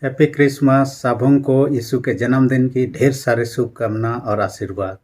Happy Christmas. सबों को यीशु के जन्मदिन की ढेर सारे शुभकामना और आशीर्वाद।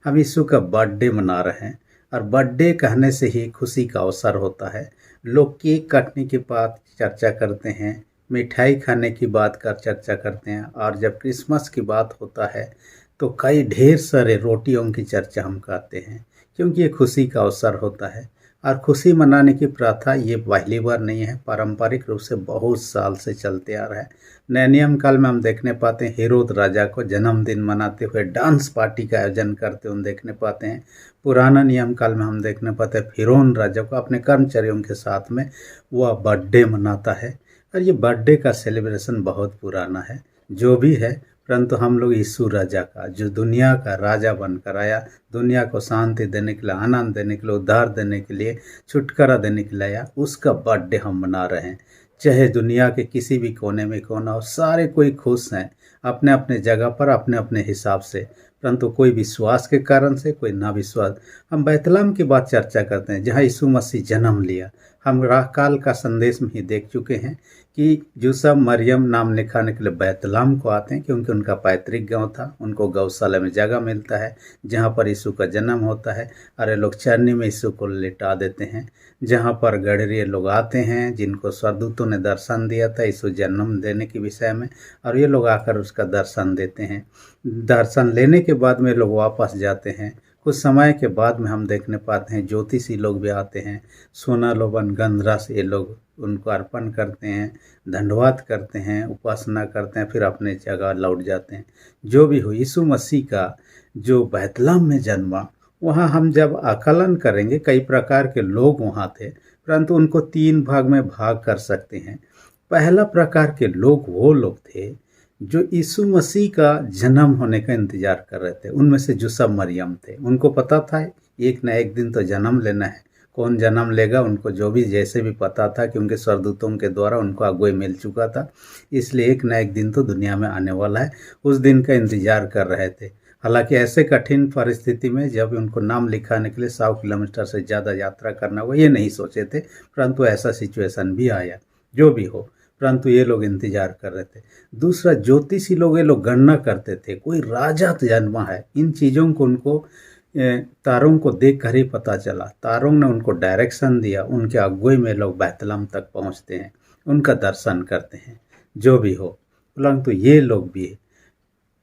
हम यीशु का बर्थडे मना रहे हैं और बर्थडे कहने से ही खुशी का अवसर होता है। लोग केक काटने की बात चर्चा करते हैं, मिठाई खाने की बात कर चर्चा करते हैं, और जब क्रिसमस की बात होता है तो कई ढेर सारे रोटियों की चर्चा हम करते हैं, क्योंकि ये खुशी का अवसर होता है। और खुशी मनाने की प्रथा ये पहली बार नहीं है, पारंपरिक रूप से बहुत साल से चलते आ रहा है। नए नियम काल में हम देखने पाते हैं हेरोद राजा को जन्मदिन मनाते हुए डांस पार्टी का आयोजन करते हुए देखने पाते हैं। पुराना नियम काल में हम देखने पाते हैं फिरौन राजा को अपने कर्मचारियों के साथ में वह बर्थडे मनाता है। और ये बर्थडे का सेलिब्रेशन बहुत पुराना है, जो भी है, परंतु हम लोग यीशु राजा का, जो दुनिया का राजा बनकर आया, दुनिया को शांति देने के लिए, आनंद देने के लिए, उद्धार देने के लिए, छुटकारा देने के लिए आया, उसका बर्थडे हम मना रहे हैं। चाहे दुनिया के किसी भी कोने में कौन हो, सारे कोई खुश हैं अपने अपने जगह पर, अपने अपने हिसाब से, परंतु कोई विश्वास के कारण से, कोई ना विश्वास। हम बैतलहम की बात चर्चा करते हैं, जहाँ यीशु मसीह जन्म लिया। हम राह काल का संदेश में ही देख चुके हैं कि यूसुफ मरियम नाम लिखाने के लिए बैतलहम को आते हैं, क्योंकि उनका पैतृक गांव था। उनको गौशाला में जगह मिलता है जहां पर यीशु का जन्म होता है, और ये लोग चरनी में यीशु को लिटा देते हैं, जहां पर गडरिये लोग आते हैं जिनको स्वर्गदूतों ने दर्शन दिया था यीशु जन्म देने के विषय में, और ये लोग आकर उसका दर्शन देते हैं। दर्शन लेने के बाद में लोग वापस जाते हैं। कुछ समय के बाद में हम देखने पाते हैं ज्योतिषी लोग भी आते हैं, सोना लोबन गंधरा से ये लोग उनको अर्पण करते हैं, धन्यवाद करते हैं, उपासना करते हैं, फिर अपने जगह लौट जाते हैं। जो भी हो, यीशु मसीह का जो बैतलहम में जन्मा, वहाँ हम जब आकलन करेंगे कई प्रकार के लोग वहाँ थे, परंतु उनको 3 भाग में भाग कर सकते हैं। पहला प्रकार के लोग वो लोग थे जो यीशु मसीह का जन्म होने का इंतजार कर रहे थे। उनमें से यूसुफ मरियम थे। उनको पता था एक न एक दिन तो जन्म लेना है। कौन जन्म लेगा उनको जो भी जैसे भी पता था, क्योंकि स्वर्गदूतों के द्वारा उनको अगुवाई मिल चुका था। इसलिए एक न एक दिन तो दुनिया में आने वाला है, उस दिन का इंतजार कर रहे थे। हालांकि ऐसे कठिन परिस्थिति में जब उनको नाम लिखाने के लिए 100 किलोमीटर से ज़्यादा यात्रा करना हुआ, ये नहीं सोचे थे, परंतु ऐसा सिचुएशन भी आया। जो भी हो, परंतु ये लोग इंतजार कर रहे थे। दूसरा, ज्योतिषी लोग, ये लोग गणना करते थे कोई राजा तो जन्मा है। इन चीज़ों को उनको तारों को देख कर ही पता चला। तारों ने उनको डायरेक्शन दिया, उनके अगुवाई में लोग बैतलहम तक पहुंचते हैं, उनका दर्शन करते हैं। जो भी हो, परंतु ये लोग भी,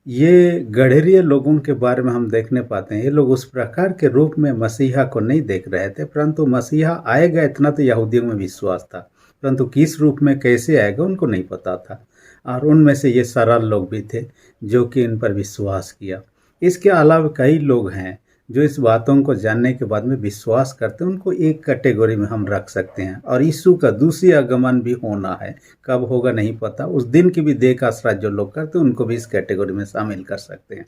ये गडरिये लोगों के बारे में हम देखने पाते हैं, ये लोग उस प्रकार के रूप में मसीहा को नहीं देख रहे थे, परंतु मसीहा आएगा इतना तो यहूदियों में विश्वास था, परंतु किस रूप में कैसे आएगा उनको नहीं पता था। और उनमें से ये सरल लोग भी थे जो कि इन पर विश्वास किया। इसके अलावा कई लोग हैं जो इस बातों को जानने के बाद में विश्वास करते हैं। उनको एक कैटेगरी में हम रख सकते हैं। और यीशु का दूसरी आगमन भी होना है, कब होगा नहीं पता, उस दिन की भी देख आसरा जो लोग करते हैं उनको भी इस कैटेगरी में शामिल कर सकते हैं।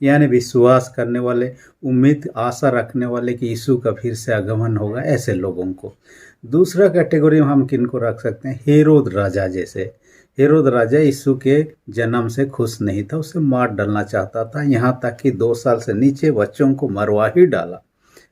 यानी विश्वास करने वाले, उम्मीद आशा रखने वाले कि यीशु का फिर से आगमन होगा, ऐसे लोगों को। दूसरा कैटेगरी में हम किन को रख सकते हैं? हेरोद राजा जैसे। हेरोद राजा यीशु के जन्म से खुश नहीं था, उसे मार डालना चाहता था, यहाँ तक कि 2 साल से नीचे बच्चों को मरवा ही डाला।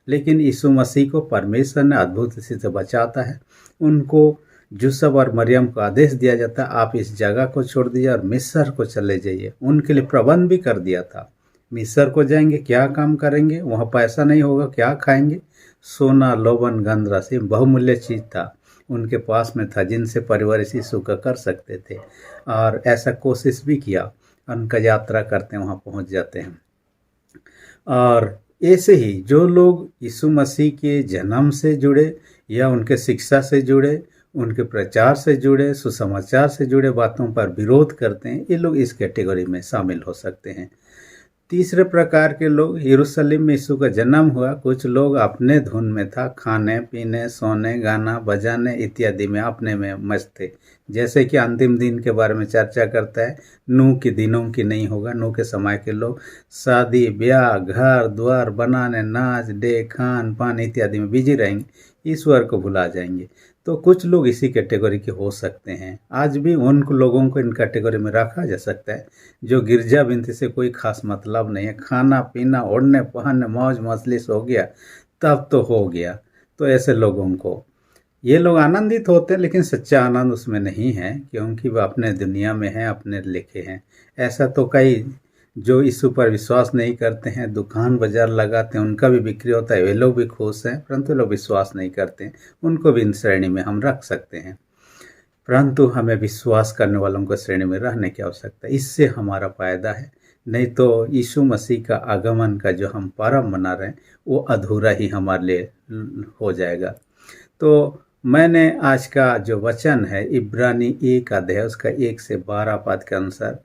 लेकिन यीशु मसीह को परमेश्वर ने अद्भुत से बचाता है। उनको यूसुफ और मरियम को आदेश दिया जाता है, आप इस जगह को छोड़ दीजिए और मिस्र को चले जाइए। उनके लिए प्रबंध भी कर दिया था। मिस्र को जाएंगे, क्या काम करेंगे, वहाँ पैसा नहीं होगा, क्या खाएंगे? सोना लोबन गंधरा से बहुमूल्य चीज़ था उनके पास में था, जिनसे परिवार इसी सुख कर सकते थे। और ऐसा कोशिश भी किया, उनका यात्रा करते हैं, वहाँ पहुँच जाते हैं। और ऐसे ही जो लोग यीशु मसीह के जन्म से जुड़े या उनके शिक्षा से जुड़े, उनके प्रचार से जुड़े, सुसमाचार से जुड़े बातों पर विरोध करते हैं, ये लोग इस कैटेगरी में शामिल हो सकते हैं। तीसरे प्रकार के लोग, यरूशलेम में यीशु का जन्म हुआ, कुछ लोग अपने धुन में था, खाने पीने, सोने, गाना बजाने इत्यादि में अपने में मस्त थे। जैसे कि अंतिम दिन के बारे में चर्चा करता है, नूह के दिनों की नहीं होगा। नूह के समय के लोग शादी ब्याह, घर द्वार बनाने, नाच डे, खान पान इत्यादि में बिजी रहेंगे, ईश्वर को भुला जाएंगे। तो कुछ लोग इसी कैटेगरी के हो सकते हैं। आज भी उन लोगों को इन कैटेगरी में रखा जा सकता है जो गिरजा बिनती से कोई खास मतलब नहीं है, खाना पीना ओढ़ने पहनने मौज मजलिस हो गया तब तो हो गया, तो ऐसे लोगों को ये लोग आनंदित होते हैं, लेकिन सच्चा आनंद उसमें नहीं है, क्योंकि वह अपने दुनिया में हैं, अपने लेखे हैं। ऐसा तो कई जो यीशु पर विश्वास नहीं करते हैं, दुकान बाजार लगाते हैं, उनका भी बिक्री होता है, वे लोग भी खुश हैं, परंतु वे लोग विश्वास नहीं करते हैं। उनको भी इन श्रेणी में हम रख सकते हैं, परंतु हमें विश्वास करने वालों को श्रेणी में रहने की आवश्यकता है। इससे हमारा फायदा है। नहीं तो यीशु मसीह का आगमन का जो हम पर्व मना रहे हैं वो अधूरा ही हमारे लिए हो जाएगा। तो मैंने आज का जो वचन है इब्रानी 1 अध्याय उसका 1 से 12 पद के अनुसार,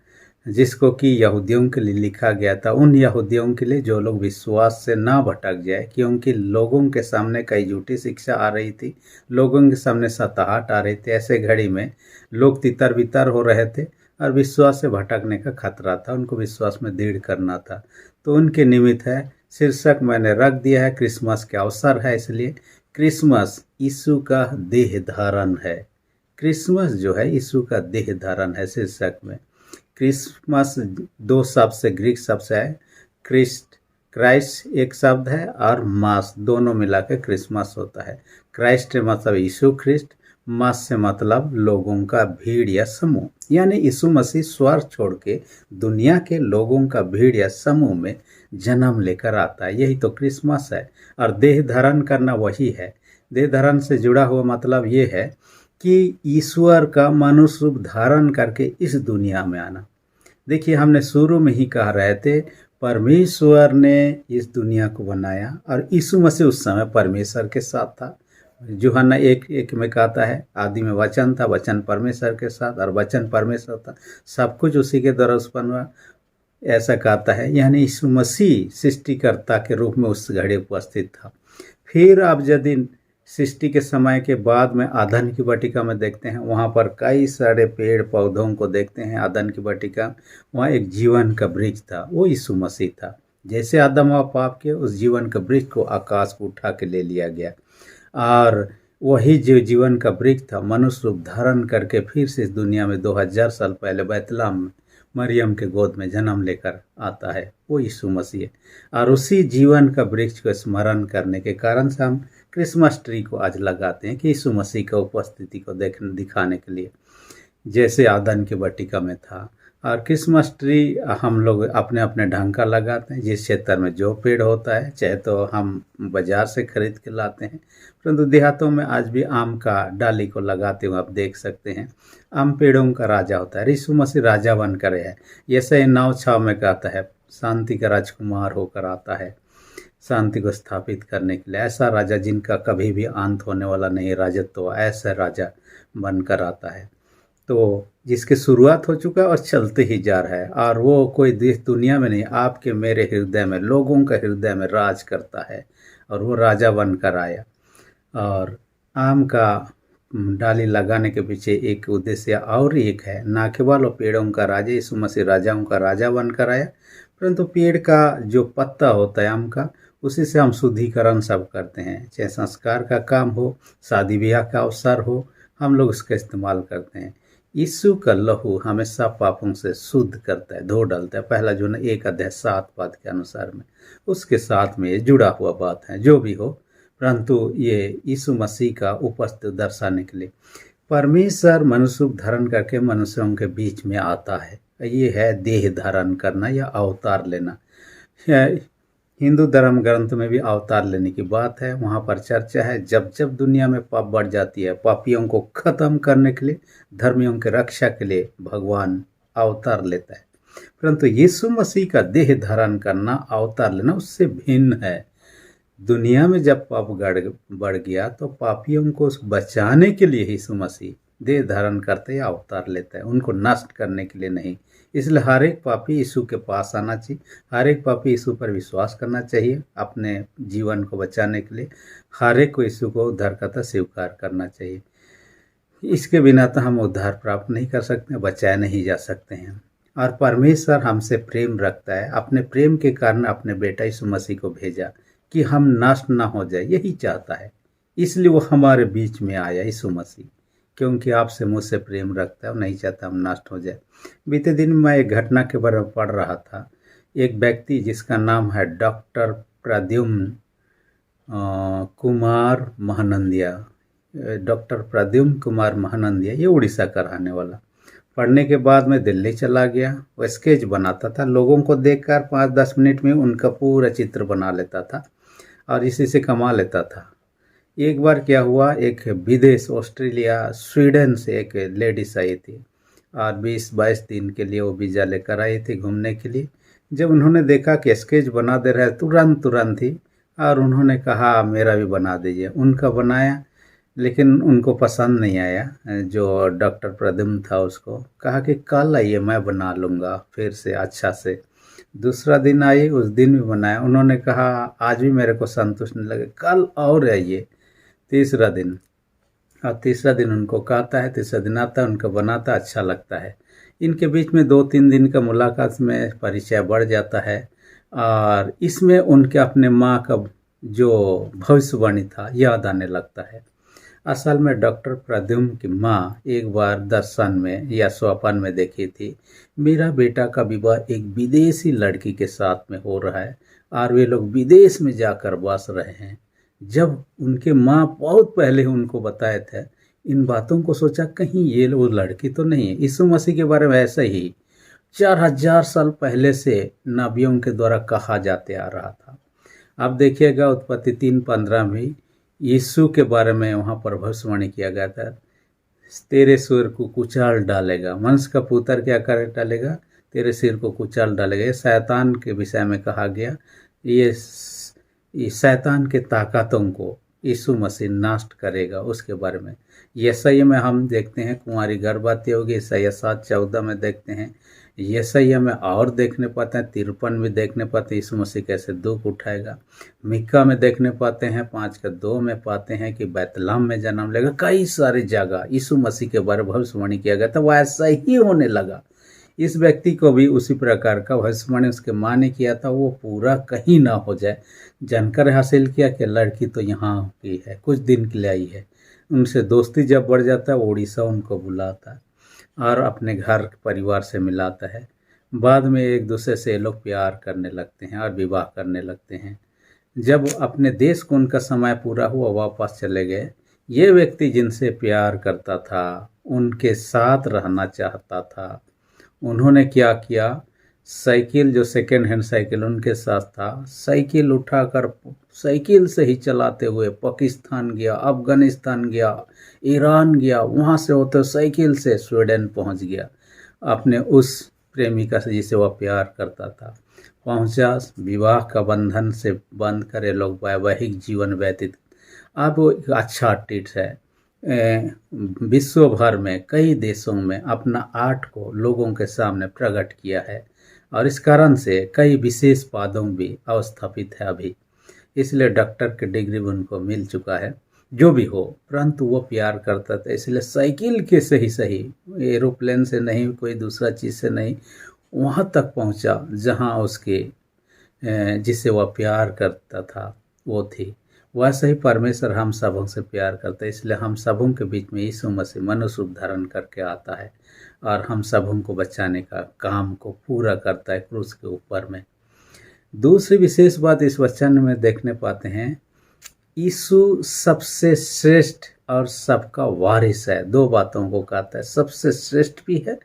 जिसको कि यहूदियों के लिए लिखा गया था, उन यहूदियों के लिए जो लोग विश्वास से ना भटक जाए, क्योंकि लोगों के सामने कई झूठी शिक्षा आ रही थी, लोगों के सामने सताहट आ रही थी। ऐसे घड़ी में लोग तितर बितर हो रहे थे और विश्वास से भटकने का खतरा था, उनको विश्वास में दृढ़ करना था। तो उनके निमित्त है शीर्षक मैंने रख दिया है क्रिसमस के अवसर है, इसलिए क्रिसमस यीशु का देह धारण है। क्रिसमस जो है यीशु का देह धारण है शीर्षक में। क्रिसमस 2 शब्द से, ग्रीक शब्द से है। क्राइस्ट एक शब्द है और मास दोनों मिला के क्रिसमस होता है। क्राइस्ट मतलब यीशु ख्रिस्ट, मास से मतलब लोगों का भीड़ या समूह, यानी यीशु मसीह स्वर्ग छोड़ के दुनिया के लोगों का भीड़ या समूह में जन्म लेकर आता है। यही तो क्रिसमस है। और देह धारण करना वही है। देह धारण से जुड़ा हुआ मतलब ये है कि ईश्वर का मनुष्य रूप धारण करके इस दुनिया में आना। देखिए, हमने शुरू में ही कह रहे थे परमेश्वर ने इस दुनिया को बनाया और यीशु मसीह उस समय परमेश्वर के साथ था। यूहन्ना 1:1 में कहता है आदि में वचन था, वचन परमेश्वर के साथ और वचन परमेश्वर था, सब कुछ उसी के द्वारा उत्पन्न हुआ, ऐसा कहता है। यानी यीशु मसीह सृष्टिकर्ता के रूप में उस घड़ी उपस्थित था। फिर आप यदि सृष्टि के समय के बाद में आदन की वाटिका में देखते हैं, वहाँ पर कई सारे पेड़ पौधों को देखते हैं। आदन की वाटिका, वहाँ एक जीवन का वृक्ष था, वो यीशु मसीह था। जैसे आदम और पाप के उस जीवन का वृक्ष को आकाश को उठा के ले लिया गया, और वही जो जीवन का वृक्ष था मनुष्य रूप धारण करके फिर से इस दुनिया में 2000 साल पहले बैतलहम में मरियम के गोद में जन्म लेकर आता है, वो यीशु मसीह है। और उसी जीवन का वृक्ष को स्मरण करने के कारण से हम क्रिसमस ट्री को आज लगाते हैं कि यीशु मसीह का उपस्थिति को दिखाने के लिए, जैसे आदन की वाटिका में था। और क्रिसमस ट्री हम लोग अपने अपने ढंग का लगाते हैं, जिस क्षेत्र में जो पेड़ होता है, चाहे तो हम बाजार से खरीद के लाते हैं, परंतु देहातों में आज भी आम का डाली को लगाते हुए आप देख सकते हैं। आम पेड़ों का राजा होता है, यीशु मसीह राजा बनकर है। जैसे नाव छाव में कहता है शांति का राजकुमार होकर आता है, शांति को स्थापित करने के लिए। ऐसा राजा जिनका कभी भी अंत होने वाला नहीं राजत्व, ऐसा राजा बनकर आता है, तो जिसकी शुरुआत हो चुका है और चलते ही जा रहा है। और वो कोई देश दुनिया में नहीं, आपके मेरे हृदय में, लोगों का हृदय में राज करता है, और वो राजा बनकर आया। और आम का डाली लगाने के पीछे एक उद्देश्य और एक है, ना केवल वो पेड़ों का राजा, यीशु मसीह राजाओं का राजा बनकर आया, परंतु पेड़ का जो पत्ता होता है आम का, उसी से हम शुद्धिकरण सब करते हैं। चाहे संस्कार का काम हो, शादी ब्याह का अवसर हो, हम लोग उसका इस्तेमाल करते हैं। यीशु का लहू हमेशा पापों से शुद्ध करता है, धो डालता है। पहला जो 1 अध्याय 7 पद के अनुसार में, उसके साथ में ये जुड़ा हुआ बात है। जो भी हो, परंतु ये यीशु मसीह का उपस्थिति दर्शाने के लिए परमेश्वर मनुष्य रूप धारण करके मनुष्यों के बीच में आता है। ये है देह धारण करना या अवतार लेना। हिंदू धर्म ग्रंथ में भी अवतार लेने की बात है। वहाँ पर चर्चा है, जब जब दुनिया में पाप बढ़ जाती है, पापियों को खत्म करने के लिए, धर्मियों की रक्षा के लिए भगवान अवतार लेता है। परंतु यीशु मसीह का देह धारण करना, अवतार लेना, उससे भिन्न है। दुनिया में जब पाप बढ़ गया तो पापियों को बचाने के लिए यीशु मसीह देह धारण करते या अवतार लेता है, उनको नष्ट करने के लिए नहीं। इसलिए हर एक पापी यीशु के पास आना चाहिए, हर एक पापी यीशु पर विश्वास करना चाहिए अपने जीवन को बचाने के लिए। हर एक को यीशु को उद्धारकर्ता स्वीकार करना चाहिए। इसके बिना तो हम उद्धार प्राप्त नहीं कर सकते, बचाए नहीं जा सकते हैं। और परमेश्वर हमसे प्रेम रखता है, अपने प्रेम के कारण अपने बेटा यीशु मसीह को भेजा कि हम नष्ट ना हो जाए, यही चाहता है। इसलिए वो हमारे बीच में आया यीशु मसीह, क्योंकि आपसे मुझसे प्रेम रखता है और नहीं चाहता हम नष्ट हो जाए। बीते दिन मैं एक घटना के बारे में पढ़ रहा था। एक व्यक्ति जिसका नाम है डॉक्टर प्रद्युम्न कुमार महानंदिया, डॉक्टर प्रद्युम्न कुमार महानंदिया, ये उड़ीसा का रहने वाला। पढ़ने के बाद मैं दिल्ली चला गया। वो स्केच बनाता था, लोगों को देखकर 5-10 मिनट में उनका पूरा चित्र बना लेता था और इसी से कमा लेता था। एक बार क्या हुआ, एक विदेश ऑस्ट्रेलिया स्वीडन से एक लेडीज आई थी और 20-22 दिन के लिए वो वीज़ा लेकर आई थी घूमने के लिए। जब उन्होंने देखा कि स्केच बना दे रहा है तुरंत ही, और उन्होंने कहा मेरा भी बना दीजिए। उनका बनाया, लेकिन उनको पसंद नहीं आया। जो डॉक्टर प्रद्युम्न था उसको कहा कि कल आइए मैं बना लूँगा फिर से अच्छा से। दूसरा दिन आई, उस दिन भी बनाया। उन्होंने कहा आज भी मेरे को संतुष्ट नहीं लगे, कल और आइए। तीसरा दिन, और तीसरा दिन उनको कहता है, तीसरा दिन आता है, उनको बनाता, अच्छा लगता है। इनके बीच में 2-3 दिन का मुलाकात में परिचय बढ़ जाता है और इसमें उनके अपने माँ का जो भविष्यवाणी था याद आने लगता है। असल में डॉक्टर प्रद्युम्न की माँ एक बार दर्शन में या स्वप्न में देखी थी, मेरा बेटा का विवाह एक विदेशी लड़की के साथ में हो रहा है और वे लोग विदेश में जाकर बस रहे हैं। जब उनके माँ बहुत पहले उनको बताए थे, इन बातों को सोचा कहीं ये वो लड़की तो नहीं है। यीशु मसीह के बारे में ऐसा ही 4000 साल पहले से नबियों के द्वारा कहा जाते आ रहा था। अब देखिएगा उत्पत्ति 3:15 में यीशु के बारे में वहाँ पर भविष्यवाणी किया गया था, तेरे सिर को कुचाल डालेगा। मनुष्य का पुत्र क्या कर डालेगा, तेरे सिर को कुचाल डालेगा। ये शैतान के विषय में कहा गया। ये शैतान के ताकतों को यीशु मसीह नष्ट करेगा, उसके बारे में। यशायाह में हम देखते हैं कुंवारी गर्भवती होगी, यशायाह 7:14 में देखते हैं। यशायाह में और देखने पाते हैं 53 में देखने पाते हैं यीशु मसीह कैसे दुख उठाएगा। मिक्का में देखने पाते हैं 5:2 में पाते हैं कि बैतलहम में जन्म लेगा। कई सारी जगह यीशु मसीह के बारे में भविष्यवाणी किया गया था, वो ऐसा ही होने लगा। इस व्यक्ति को भी उसी प्रकार का भविष्यवाणी उसके माँ ने किया था, वो पूरा कहीं ना हो जाए। जानकर हासिल किया कि लड़की तो यहाँ की है, कुछ दिन के लिए आई है। उनसे दोस्ती जब बढ़ जाता है, वो उड़ीसा उनको बुलाता है और अपने घर परिवार से मिलाता है। बाद में एक दूसरे से लोग प्यार करने लगते हैं और विवाह करने लगते हैं। जब अपने देश को उनका समय पूरा हुआ, वापस चले गए। ये व्यक्ति जिनसे प्यार करता था, उनके साथ रहना चाहता था। उन्होंने क्या किया, साइकिल, जो सेकेंड हैंड साइकिल उनके साथ था, साइकिल उठाकर साइकिल से ही चलाते हुए पाकिस्तान गया, अफगानिस्तान गया, ईरान गया, वहाँ से होते साइकिल से स्वीडन पहुँच गया। अपने उस प्रेमिका से जिसे वह प्यार करता था पहुँचा, विवाह का बंधन से बंध कर ये लोग वैवाहिक जीवन व्यतीत। अब वो एक अच्छा टिप्स है। विश्व भर में कई देशों में अपना आर्ट को लोगों के सामने प्रकट किया है और इस कारण से कई विशेष पदों भी अवस्थापित है अभी। इसलिए डॉक्टर की डिग्री भी उनको मिल चुका है। जो भी हो, परंतु वो प्यार करता था, इसलिए साइकिल के सही एरोप्लेन से नहीं, कोई दूसरा चीज़ से नहीं, वहाँ तक पहुँचा जहाँ उसके जिसे वह प्यार करता था वो थी। वैसे ही परमेश्वर हम सबों से प्यार करता है, इसलिए हम सबों के बीच में यीशु मसीह मनुष्य रूप धारण करके आता है और हम सबों को बचाने का काम को पूरा करता है क्रूस के ऊपर में। दूसरी विशेष बात इस वचन में देखने पाते हैं, यीशु सबसे श्रेष्ठ और सबका वारिस है। दो बातों को कहता है, सबसे श्रेष्ठ भी है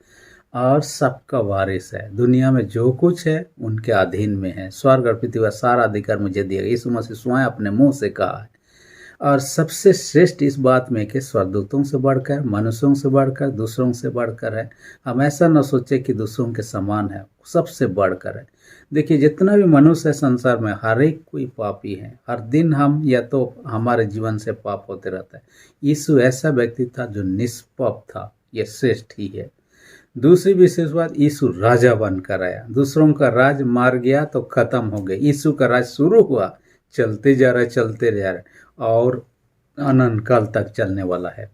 और सबका वारिस है। दुनिया में जो कुछ है उनके अधीन में है। स्वर्ग और पृथ्वी का सारा अधिकार मुझे दिया गया, यीशु मसीह स्वयं अपने मुंह से कहा है। और सबसे श्रेष्ठ इस बात में कि स्वर्गदूतों से बढ़कर, मनुष्यों से बढ़कर, दूसरों से बढ़कर है। हम ऐसा न सोचे कि दूसरों के समान है, सबसे बढ़कर है। देखिए, जितना भी मनुष्य है संसार में, हर एक कोई पापी है। हर दिन हम या तो हमारे जीवन से पाप होते रहता है। यीशु ऐसा व्यक्ति था जो निष्पाप था, यह श्रेष्ठ ही है। दूसरी विशेष बात, यीशु राजा बनकर आया। दूसरों का राज मार गया तो खत्म हो गया, यीशु का राज शुरू हुआ, चलते जा रहा है, चलते जा रहा है और अनंत काल तक चलने वाला है।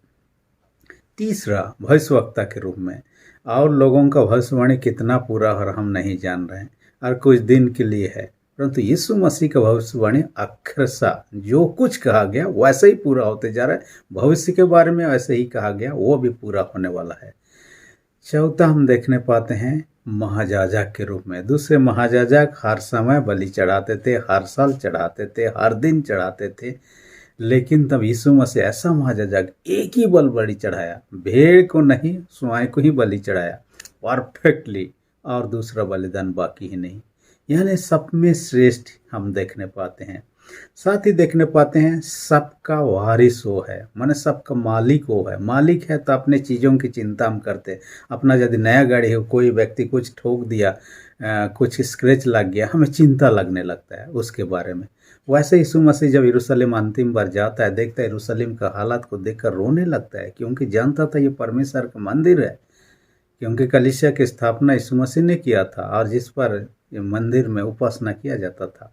तीसरा, भविष्यवक्ता के रूप में, और लोगों का भविष्यवाणी कितना पूरा हो हम नहीं जान रहे हैं और कुछ दिन के लिए है, परंतु यीशु मसीह का भविष्यवाणी अक्षरशः जो कुछ कहा गया वैसे ही पूरा होते जा रहा है। भविष्य के बारे में वैसे ही कहा गया, वो भी पूरा होने वाला है। चौथा, हम देखने पाते हैं महायाजक के रूप में। दूसरे महायाजक हर समय बलि चढ़ाते थे, हर साल चढ़ाते थे, हर दिन चढ़ाते थे, लेकिन तब यीशु मसीह ऐसा महाजाजक एक ही बलि चढ़ाया, भेड़ को नहीं स्वयं को ही बलि चढ़ाया परफेक्टली, और दूसरा बलिदान बाकी ही नहीं। यानी सब में श्रेष्ठ हम देखने पाते हैं। साथ ही देखने पाते हैं सबका वारिस वो है, माने सबका मालिक वो है। मालिक है तो अपने चीज़ों की चिंता हम करते हैं। अपना यदि नया गाड़ी हो, कोई व्यक्ति कुछ ठोक दिया, कुछ स्क्रैच लग गया, हमें चिंता लगने लगता है उसके बारे में। वैसे यीशु मसीह जब यरूशलेम अंतिम बार जाता है, देखता है यरूशलेम का हालात को देखकर रोने लगता है, क्योंकि जानता था ये परमेश्वर का मंदिर है, क्योंकि कलीसिया की स्थापना यीशु मसीह ने किया था और जिस पर मंदिर में उपासना किया जाता था।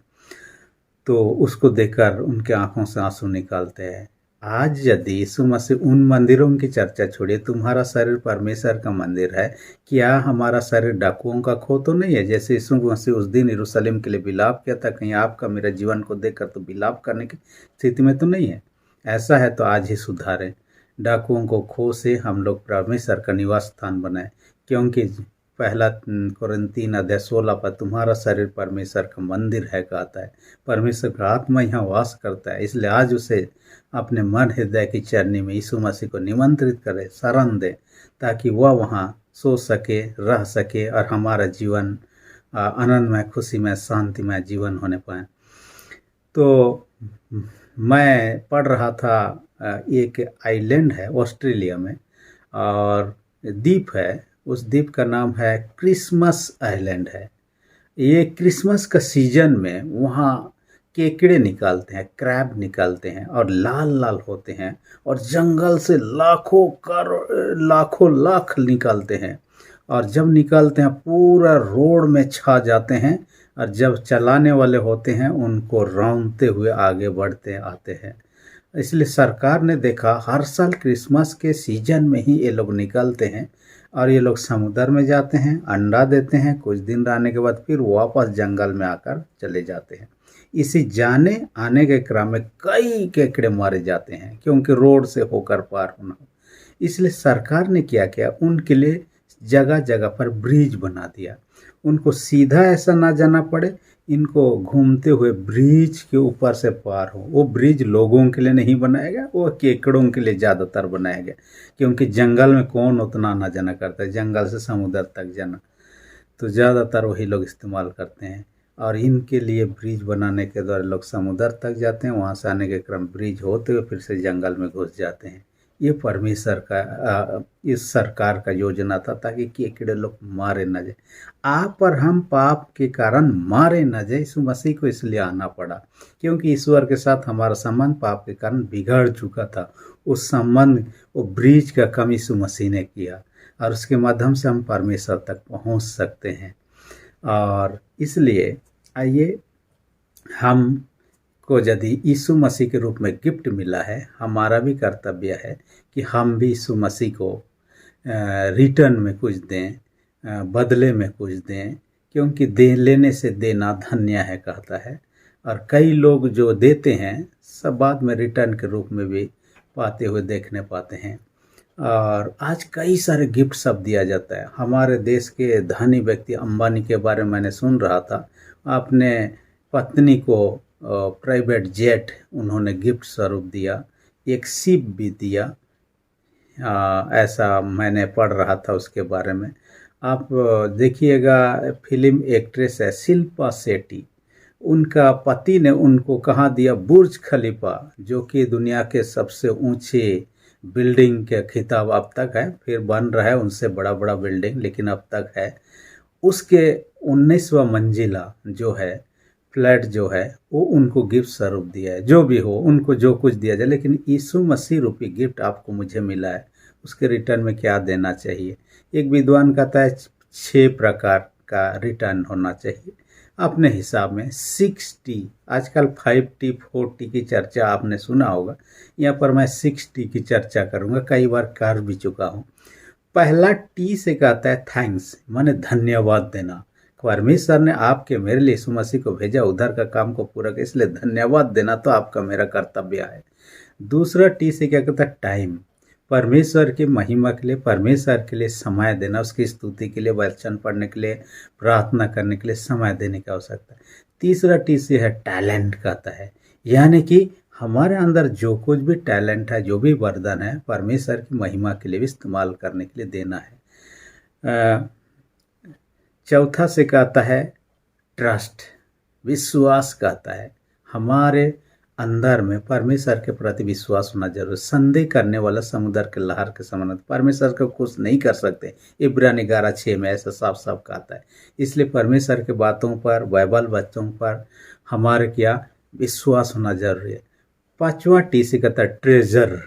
तो उसको देखकर उनके आंखों से आंसू निकालते हैं। आज यदि यीशु मसीह उन मंदिरों की चर्चा छोड़िए, तुम्हारा शरीर परमेश्वर का मंदिर है, क्या हमारा शरीर डाकुओं का खो तो नहीं है? जैसे यीशु मसीह उस दिन यरूशलेम के लिए विलाप किया था, कहीं आपका मेरा जीवन को देखकर तो विलाप करने की स्थिति में तो नहीं है। ऐसा है तो आज ही सुधारें, डाकुओं को खो से हम लोग परमेश्वर का निवास स्थान बनाए, क्योंकि पहला कोरिन्थी 3:16 पर तुम्हारा शरीर परमेश्वर का मंदिर है कहता है। परमेश्वर का आत्मा यहाँ वास करता है, इसलिए आज उसे अपने मन हृदय की चरनी में यीशु मसीह को निमंत्रित करे, शरण दे, ताकि वह वहाँ सो सके, रह सके और हमारा जीवन आनंदमय, खुशीमय, शांतिमय जीवन होने पाए। तो मैं पढ़ रहा था, एक आइलैंड है ऑस्ट्रेलिया में और द्वीप है, उस द्वीप का नाम है क्रिसमस आइलैंड है। ये क्रिसमस का सीजन में वहाँ केकड़े निकालते हैं, क्रैब निकालते हैं और लाल लाल होते हैं, और जंगल से लाखों लाख निकालते हैं, और जब निकालते हैं पूरा रोड में छा जाते हैं, और जब चलाने वाले होते हैं उनको रौंदते हुए आगे बढ़ते आते हैं। इसलिए सरकार ने देखा हर साल क्रिसमस के सीजन में ही ये लोग निकलते हैं, और ये लोग समुद्र में जाते हैं, अंडा देते हैं, कुछ दिन रहने के बाद फिर वापस जंगल में आकर चले जाते हैं। इसी जाने आने के क्रम में कई केकड़े मारे जाते हैं, क्योंकि रोड से होकर पार होना। इसलिए सरकार ने क्या किया, उनके लिए जगह जगह पर ब्रिज बना दिया। उनको सीधा ऐसा ना जाना पड़े, इनको घूमते हुए ब्रिज के ऊपर से पार हो। वो ब्रिज लोगों के लिए नहीं बनाया गया, वो केकड़ों के लिए ज़्यादातर बनाया गया, क्योंकि जंगल में कौन उतना आना जाना करता है, जंगल से समुद्र तक जाना तो ज़्यादातर वही लोग इस्तेमाल करते हैं। और इनके लिए ब्रिज बनाने के द्वारा लोग समुद्र तक जाते हैं, वहाँ से आने के क्रम ब्रिज होते हुए फिर से जंगल में घुस जाते हैं। ये परमेश्वर का इस सरकार का योजना था, ताकि केकड़े लोग मारे न जाए। आप और हम पाप के कारण मारे न जाए, यीशु मसीह को इसलिए आना पड़ा, क्योंकि ईश्वर के साथ हमारा संबंध पाप के कारण बिगड़ चुका था। उस संबंध, वो ब्रिज का काम यीशु मसीह ने किया, और उसके माध्यम से हम परमेश्वर तक पहुंच सकते हैं। और इसलिए आइए, हम को यदि यीशु मसीह के रूप में गिफ्ट मिला है, हमारा भी कर्तव्य है कि हम भी यीशु मसीह को रिटर्न में कुछ दें, बदले में कुछ दें, क्योंकि दे लेने से देना धन्य है कहता है। और कई लोग जो देते हैं सब बाद में रिटर्न के रूप में भी पाते हुए देखने पाते हैं। और आज कई सारे गिफ्ट सब दिया जाता है। हमारे देश के धनी व्यक्ति अंबानी के बारे में मैंने सुन रहा था, अपने पत्नी को प्राइवेट जेट उन्होंने गिफ्ट स्वरूप दिया, एक शिप भी दिया, ऐसा मैंने पढ़ रहा था उसके बारे में। आप देखिएगा, फिल्म एक्ट्रेस है शिल्पा शेट्टी, उनका पति ने उनको कहाँ दिया, बुर्ज खलीफा, जो कि दुनिया के सबसे ऊंचे बिल्डिंग के खिताब अब तक है, फिर बन रहा है उनसे बड़ा बड़ा बिल्डिंग, लेकिन अब तक है। उसके 19वां मंजिला जो है, फ्लैट जो है, वो उनको गिफ्ट स्वरूप दिया है। जो भी हो, उनको जो कुछ दिया जाए, लेकिन यीशु मसीह रूपी गिफ्ट आपको मुझे मिला है, उसके रिटर्न में क्या देना चाहिए? एक विद्वान कहता है 6 प्रकार का रिटर्न होना चाहिए अपने हिसाब में। 6T, आजकल 5T 4T की चर्चा आपने सुना होगा, यहाँ पर मैं 6T की चर्चा करूँगा, कई बार कर भी चुका हूँ। पहला T से कहता है थैंक्स, माने धन्यवाद देना। परमेश्वर ने आपके मेरे लिए यीशु मसीह को भेजा, उधर का काम को पूरा किया, इसलिए धन्यवाद देना तो आपका मेरा कर्तव्य है। दूसरा T से क्या कहता है टाइम, परमेश्वर की महिमा के लिए, परमेश्वर के लिए समय देना, उसकी स्तुति के लिए, वचन पढ़ने के लिए, प्रार्थना करने के लिए समय देने की आवश्यकता है। तीसरा T से है टैलेंट कहता है, यानी कि हमारे अंदर जो कुछ भी टैलेंट है, जो भी वरदान है, परमेश्वर की महिमा के लिए भी इस्तेमाल करने के लिए देना है। चौथा से कहता है ट्रस्ट, विश्वास कहता है। हमारे अंदर में परमेश्वर के प्रति विश्वास होना जरूरी। संदेह करने वाला समुद्र के लहर के समान, परमेश्वर को खुश नहीं कर सकते। इब्रानी 11:6 में ऐसा साफ साफ कहता है। इसलिए परमेश्वर के बातों पर, बाइबल बच्चों पर हमारे क्या विश्वास होना जरूरी है। पांचवा टी से कहता है ट्रेजर,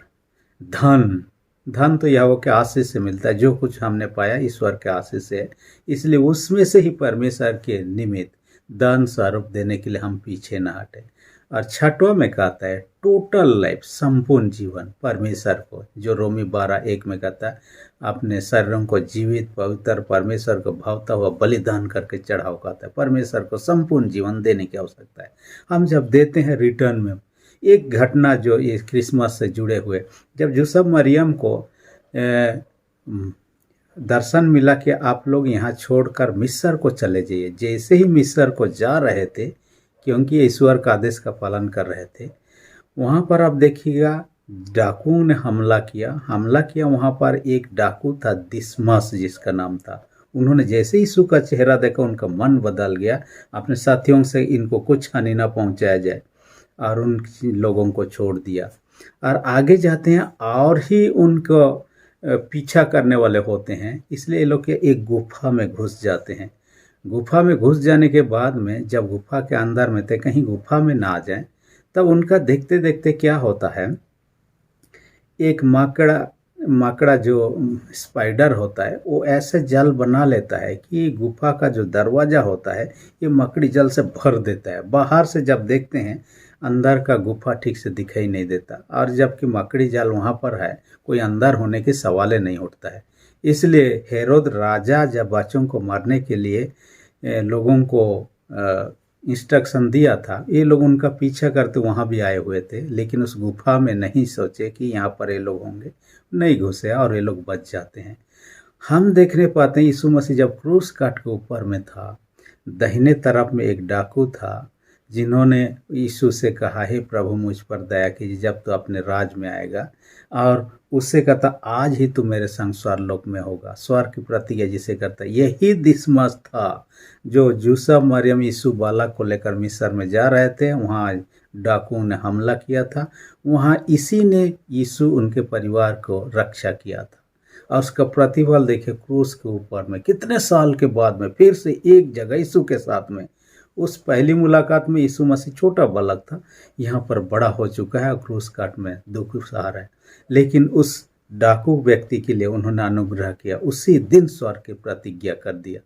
धन। धन तो यहोवा के आशीष से मिलता है। जो कुछ हमने पाया ईश्वर के आशीष से है, इसलिए उसमें से ही परमेश्वर के निमित्त दान स्वरूप देने के लिए हम पीछे न हटे। और छठवां में कहता है टोटल लाइफ, संपूर्ण जीवन परमेश्वर को, जो रोमी 12:1 में कहता है अपने शरीरों को जीवित पवित्र परमेश्वर को भावता हुआ बलिदान करके चढ़ाओ। कहता है परमेश्वर को संपूर्ण जीवन देने की आवश्यकता है। हम जब देते हैं रिटर्न में, एक घटना जो इस क्रिसमस से जुड़े हुए, जब यूसुफ मरियम को दर्शन मिला कि आप लोग यहाँ छोड़कर मिस्र को चले जाइए। जैसे ही मिस्र को जा रहे थे, क्योंकि ईश्वर का आदेश का पालन कर रहे थे, वहाँ पर आप देखिएगा डाकुओं ने हमला किया। वहाँ पर एक डाकू था दिसमस जिसका नाम था। उन्होंने जैसे यीशु का चेहरा देखा, उनका मन बदल गया। अपने साथियों से इनको कुछ हानि ना पहुँचाया जाए, और उन लोगों को छोड़ दिया। और आगे जाते हैं और ही उनको पीछा करने वाले होते हैं। इसलिए ये लोग एक गुफा में घुस जाते हैं। गुफा में घुस जाने के बाद में जब गुफा के अंदर में थे, कहीं गुफा में ना आ जाए, तब उनका देखते देखते क्या होता है, एक माकड़ा जो स्पाइडर होता है, वो ऐसे जाल बना लेता है कि गुफा का जो दरवाज़ा होता है ये मकड़ी जाल से भर देता है। बाहर से जब देखते हैं, अंदर का गुफा ठीक से दिखाई नहीं देता, और जबकि मकड़ी जाल वहाँ पर है, कोई अंदर होने के सवाल नहीं उठता है। इसलिए हेरोद राजा जब बच्चों को मारने के लिए लोगों को इंस्ट्रक्शन दिया था, ये लोग उनका पीछा करते वहाँ भी आए हुए थे, लेकिन उस गुफा में नहीं सोचे कि यहाँ पर ये लोग होंगे, नहीं घुसे और ये लोग बच जाते हैं। हम देखने पाते हैं यीशु मसीह जब क्रूस काट के ऊपर में था, दाहिने तरफ में एक डाकू था जिन्होंने यीशु से कहा, हे प्रभु मुझ पर दया कीजिए जब तो अपने राज में आएगा। और उससे कहता आज ही तू मेरे संग स्वर्गलोक में होगा। स्वर्ग की प्रतिज्ञा जिसे करता, यही दिसमस था जो यूसुफ मरियम यीशु बालक को लेकर मिस्र में जा रहे थे। वहाँ डाकुओं ने हमला किया था, वहाँ इसी ने यीशु उनके परिवार को रक्षा किया था। और उसका प्रतिफल देखिए क्रूस के ऊपर में कितने साल के बाद में फिर से एक जगह यीशु के साथ में। उस पहली मुलाकात में यीशु मसीह छोटा बालक था, यहाँ पर बड़ा हो चुका है, क्रूस काट में दुख सहा रहा है। लेकिन उस डाकू व्यक्ति के लिए उन्होंने अनुग्रह किया, उसी दिन स्वर्ग की प्रतिज्ञा कर दिया।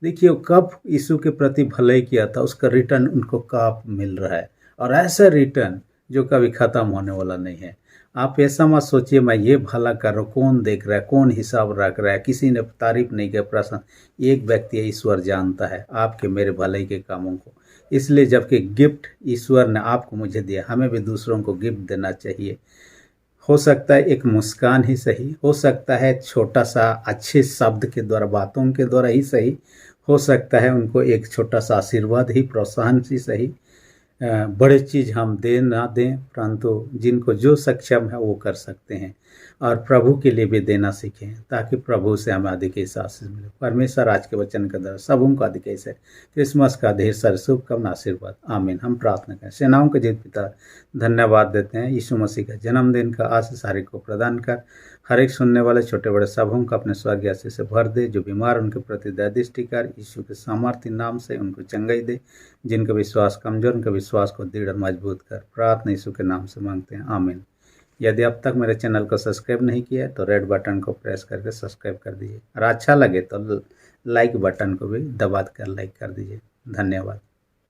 देखिए कब यीशु के प्रति भलाई किया था, उसका रिटर्न उनको कब मिल रहा है, और ऐसा रिटर्न जो कभी ख़त्म होने वाला नहीं है। आप ऐसा मत सोचिए मैं ये भला कर रहा हूँ, कौन देख रहा है, कौन हिसाब रख रहा है, किसी ने तारीफ नहीं किया, प्रश्न एक व्यक्ति है, ईश्वर जानता है आपके मेरे भलाई के कामों को। इसलिए जबकि गिफ्ट ईश्वर ने आपको मुझे दिया, हमें भी दूसरों को गिफ्ट देना चाहिए। हो सकता है एक मुस्कान ही सही, हो सकता है छोटा सा अच्छे शब्द के द्वारा, बातों के द्वारा ही सही, हो सकता है उनको एक छोटा सा आशीर्वाद ही, प्रोत्साहन ही सही। बड़े चीज़ हम दें ना दें, परंतु जिनको जो सक्षम है वो कर सकते हैं, और प्रभु के लिए भी देना सीखें ताकि प्रभु से हमें अधिक आशीष मिले। परमेश्वर आज के वचन के द्वारा सबों को अधिक से क्रिसमस का ढेर सारे शुभकामना आशीर्वाद। आमीन। हम प्रार्थना करें। सेनाओं के जीत पिता धन्यवाद देते हैं, यीशु मसीह का जन्मदिन का आशीष हर एक को प्रदान कर, हर एक सुनने वाले छोटे बड़े सबों को अपने स्वर्गीय आशीष से भर दे। जो बीमार उनके प्रति दया दृष्टि कर, यीशु के सामर्थ्य नाम से उनको चंगाई दे। जिनका विश्वास कमजोर, उनके विश्वास को दृढ़ मजबूत कर। प्रार्थना यीशु के नाम से मांगते हैं, आमीन। यदि अब तक मेरे चैनल को सब्सक्राइब नहीं किया है तो रेड बटन को प्रेस करके सब्सक्राइब कर दीजिए, और अच्छा लगे तो लाइक बटन को भी दबा कर लाइक कर दीजिए। धन्यवाद।